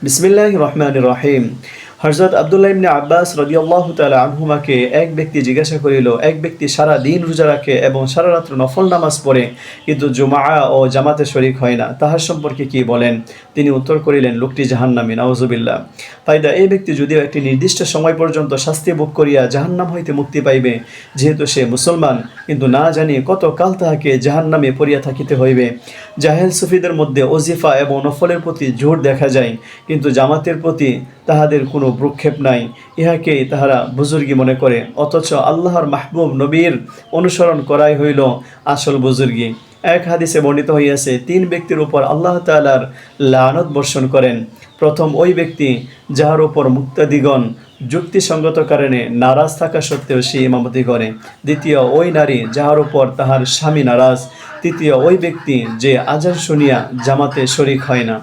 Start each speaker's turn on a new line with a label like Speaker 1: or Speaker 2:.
Speaker 1: বিসমিল্লাহির রহমানির রহিম। হযরত আব্দুল্লাহ ইবনে আব্বাস রাদিয়াল্লাহু তাআলা আনহুমাকে এক ব্যক্তি জিজ্ঞাসা করিল, এক ব্যক্তি সারা দিন রোজা রাখে এবং সারা রাত্র নফল নামাজ পড়ে কিন্তু জুমআ ও জামাতে শরীক হয় না, তাহার সম্পর্কে কি বলেন? তিনি উত্তর করিলেন, লোকটি জাহান্নামী, নাউযুবিল্লাহ। ফায়দা: এই ব্যক্তি যদিও একটি নির্দিষ্ট সময় পর্যন্ত শাস্তি ভোগ করিয়া জাহান্নাম হইতে মুক্তি পাইবে, যেহেতু সে মুসলমান, কিন্তু না জানিয়ে কত কাল তাহাকে জাহান্নামে পড়িয়া থাকিতে হইবে। জাহেল সুফিদের মধ্যে ওজিফা এবং নফলের প্রতি জোর দেখা যায়, কিন্তু জামাতের প্রতি তাহাদের কোনো ভ্রুক্ষেপ নাই। ইহাকেই তাহারা বুজুর্গি মনে করে, অথচ আল্লাহর মাহবুব নবীর অনুসরণ করাই হইল আসল বুজুর্গি। এক হাদিসে বর্ণিত হইয়াছে, 3 ব্যক্তির উপর আল্লাহ তাআলার লানত বর্ষণ করেন। প্রথম ওই ব্যক্তি যাহার উপর মুক্তাদিগণ যুক্তিসঙ্গত কারণে নারাজ থাকা সত্ত্বেও সে ইমামতি করে। দ্বিতীয় ওই নারী যাহার উপর তাহার স্বামী নারাজ। তৃতীয় ওই ব্যক্তি যে আজান শুনিয়া জামাতে শরীক হয় না।